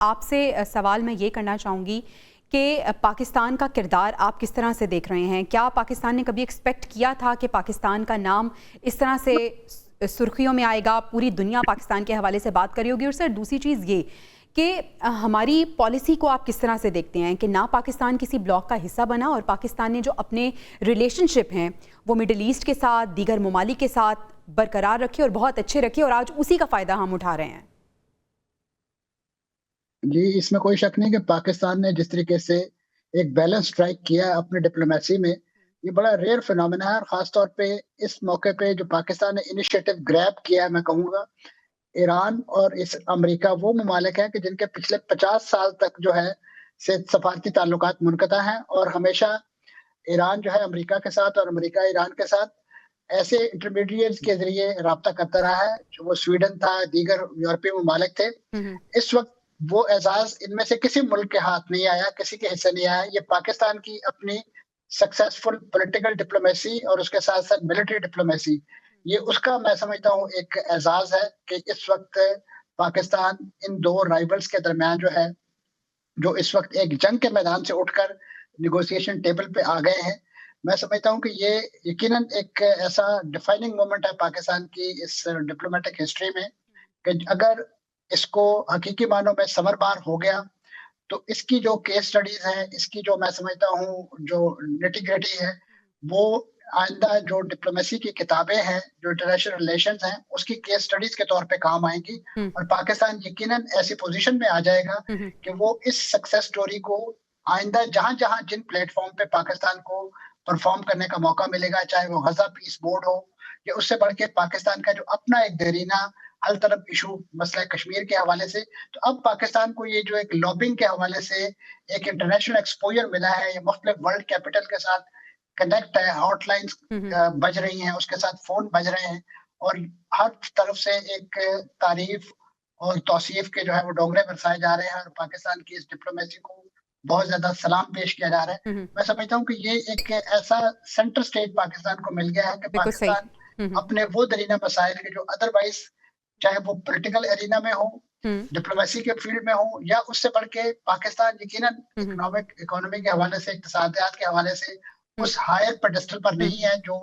آپ سے سوال میں یہ کرنا چاہوں گی کہ پاکستان کا کردار آپ کس طرح سے دیکھ رہے ہیں؟ کیا پاکستان نے کبھی ایکسپیکٹ کیا تھا کہ پاکستان کا نام اس طرح سے سرخیوں میں آئے گا، پوری دنیا پاکستان کے حوالے سے بات کری ہوگی؟ اور سر دوسری چیز یہ کہ ہماری پالیسی کو آپ کس طرح سے دیکھتے ہیں کہ نہ پاکستان کسی بلاک کا حصہ بنا اور پاکستان نے جو اپنے ریلیشن شپ ہیں وہ مڈل ایسٹ کے ساتھ، دیگر ممالک کے ساتھ برقرار رکھے اور بہت اچھے رکھے، اور آج اسی کا فائدہ ہم اٹھا رہے ہیں؟ جی، اس میں کوئی شک نہیں کہ پاکستان نے جس طریقے سے ایک بیلنس اسٹرائک کیا ہے اپنے ڈپلومیسی میں، یہ بڑا ریئر فینومینا ہے، اور خاص طور پہ اس موقع پہ جو پاکستان نے انیشیٹو گریب کیا ہے، میں کہوں گا ایران اور امریکہ وہ ممالک ہیں کہ جن کے پچھلے 50 سال تک جو ہے سے سفارتی تعلقات منقطع ہیں، اور ہمیشہ ایران جو ہے امریکہ کے ساتھ اور امریکہ ایران کے ساتھ ایسے انٹرمیڈیٹس کے ذریعے رابطہ کرتا رہا ہے، جو وہ سویڈن تھا، دیگر یورپی ممالک تھے۔ اس وقت وہ اعزاز ان میں سے کسی ملک کے ہاتھ نہیں آیا، کسی کے حصے نہیں آیا، یہ پاکستان کی اپنی سکسیسفل پولیٹیکل ڈپلومیسی اور اس کے ساتھ ساتھ ملٹری ڈپلومیسی، یہ اس کا میں سمجھتا ہوں ایک اعزاز ہے کہ اس وقت پاکستان ان دو رائبلز کے درمیان جو ہے، جو اس وقت ایک جنگ کے میدان سے اٹھ کر نیگوسیشن ٹیبل پہ آ گئے ہیں۔ میں سمجھتا ہوں کہ یہ یقیناً ایک ایسا ڈیفائننگ مومنٹ ہے پاکستان کی اس ڈپلومیٹک ہسٹری میں کہ اگر اس کو حقیقی معنوں میں ثمر بار ہو گیا تو اس کی جو کیس سٹڈیز ہیں، اس کی جو میں سمجھتا ہوں جو نیٹی گریٹی ہے، وہ آئندہ جو ڈپلومیسی کی کتابیں ہیں، جو انٹرنیشنل ریلیشنز ہیں، اس کی کیس سٹڈیز کے طور پہ کام آئیں گی، اور پاکستان یقیناً ایسی پوزیشن میں آ جائے گا کہ وہ اس سکسیس سٹوری کو آئندہ جہاں جہاں جن پلیٹ فارم پہ پاکستان کو پرفارم کرنے کا موقع ملے گا، چاہے وہ غزہ پیس بورڈ ہو یا اس سے بڑھ کے پاکستان کا جو اپنا ایک دیرینہ حل طلب ایشو مسئلہ کشمیر کے حوالے سے، تو اب پاکستان کو یہ جو ایک لابنگ کے حوالے سے ایک انٹرنیشنل ایکسپوجر ملا ہے، یہ مختلف ورلڈ کیپٹل کے ساتھ کنیکٹ ہے، ہاٹ لائنز بج رہی ہیں، اس کے ساتھ فون بج رہے ہیں، اور ہر طرف سے ایک تعریف اور توصیف کے جو ہے وہ ڈونگرے برسائے جا رہے ہیں، اور پاکستان کی اس ڈپلومیسی کو بہت زیادہ سلام پیش کیا جا رہا ہے۔ میں سمجھتا ہوں کہ یہ ایک ایسا سینٹر سٹیج پاکستان کو مل گیا ہے کہ پاکستان اپنے وہ درینہ مسائل کے جو ادروائز چاہے وہ پولیٹیکل ایرینا میں ہو، ڈپلومیسی کے فیلڈ میں ہو، یا اس سے بڑھ کے پاکستان یقیناً اکانومی کے حوالے سے، اقتصادیات کے حوالے سے اس ہائر پیڈسٹل پر نہیں ہے جو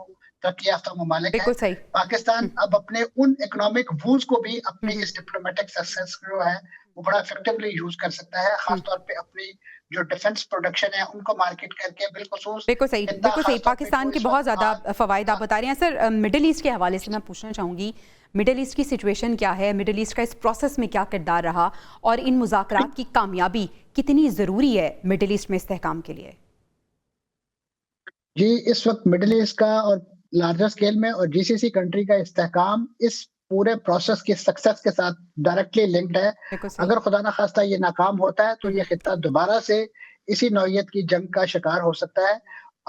ترقی یافتہ ممالک ہیں۔ پاکستان اب اپنے ان اکنامک وولز کو بھی اپنی اس ڈپلومیٹک سکسیس جو ہے وہ بڑا افیکٹولی یوز کر سکتا ہے، خاص طور پہ اپنی جو ڈیفنس پروڈکشن ہے ان کو مارکیٹ کر کے بالخصوص بالکل صحیح پاکستان کے بہت زیادہ فوائد آپ بتا رہے ہیں۔ سر مڈل ایسٹ کے حوالے سے میں پوچھنا چاہوں گی، مڈل ایسٹ کی سچویشن کیا ہے؟ مڈل ایسٹ کا اس پروسیس میں کیا کردار رہا، اور ان مذاکرات کی کامیابی کتنی ضروری ہے مڈل ایسٹ میں استحکام کے لیے؟ جی، اس وقت مڈل ایسٹ کا اور لارجر اسکیل میں اور جی سی سی کنٹری کا استحکام اس پورے پروسیس کی سکسیس کے ساتھ ڈائریکٹلی لنکڈ ہے۔ اگر خدا نہ خواستہ یہ ناکام ہوتا ہے تو یہ خطہ دوبارہ سے اسی نوعیت کی جنگ کا شکار ہو سکتا ہے۔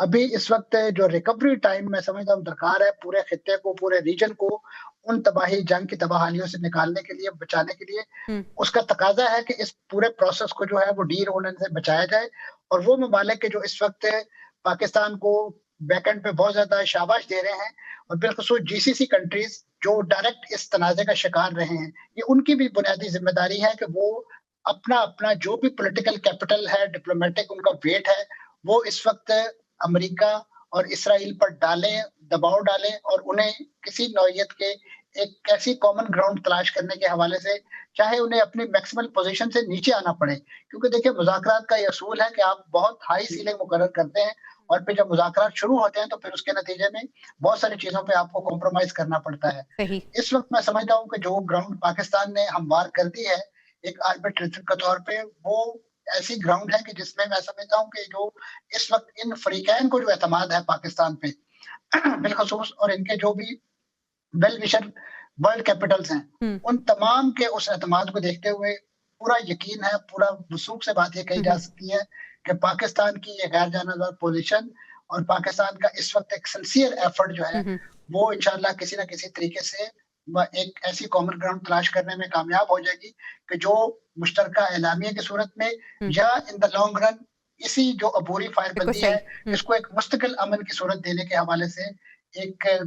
ابھی اس وقت جو ریکوری ٹائم میں سمجھتا ہوں درکار ہے پورے خطے کو، پورے ریجن کو ان تباہی جنگ کی تباہیوں سے نکالنے کے لیے، بچانے کے لیے، اس کا تقاضا ہے کہ اس پورے پروسیس کو جو ہے وہ ڈی رولن سے بچایا جائے، اور وہ ممالک کے جو اس وقت پاکستان کو بیک اینڈ پہ بہت زیادہ شاباش دے رہے ہیں، اور بالخصوص جی سی سی کنٹریز جو ڈائریکٹ اس تنازع کا شکار رہے ہیں، یہ ان کی بھی بنیادی ذمہ داری ہے کہ وہ اپنا جو بھی پولیٹیکل کیپٹل ہے، ڈپلومیٹک ان کا ویٹ ہے، وہ اس وقت امریکہ اور اسرائیل پر ڈالیں، دباؤ ڈالیں، اور انہیں کسی نوعیت کے ایک ایسی کامن گراؤنڈ تلاش کرنے کے حوالے سے، چاہے انہیں اپنی میکسیمل پوزیشن سے نیچے آنا پڑے، کیونکہ دیکھیں مذاکرات کا یہ اصول ہے کہ آپ بہت ہائی سیلنگ مقرر کرتے ہیں، اور پھر جب مذاکرات شروع ہوتے ہیں تو پھر اس کے نتیجے میں بہت ساری چیزوں پہ آپ کو کمپرومائز کرنا پڑتا ہے۔ اس وقت میں سمجھتا ہوں کہ جو گراؤنڈ پاکستان نے ہموار کر دی ہے ایک آربیٹریٹر کے طور پہ، وہ ایسی گراؤنڈ ہے کہ جس میں سمجھتا ہوں کہ جو اس وقت ان فریقین کو جو اعتماد ہے پاکستان پہ بالخصوص، اور ان کے جو بھی ویل وشر ورلڈ کیپٹلز ہیں، ان تمام کے اس اعتماد کو دیکھتے ہوئے پورا یقین ہے، پورا وثوق سے بات یہ کہی جا سکتی ہے کہ پاکستان کی یہ غیر جانبدار پوزیشن اور پاکستان کا اس وقت ایک سنسیئر ایفرٹ جو ہے وہ انشاءاللہ کسی نہ کسی طریقے سے ایک ایسی کامن گراؤنڈ تلاش کرنے میں کامیاب ہو جائے گی کہ جو مشترکہ اعلامیہ کی صورت میں یا ان دا لانگ رن اسی جو عبوری فائر بندی ہے اس کو ایک مستقل امن کی صورت دینے کے حوالے سے ایک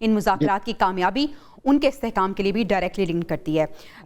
ان مذاکرات کی کامیابی ان کے استحکام کے لیے بھی ڈائریکٹلی لنک کرتی ہے۔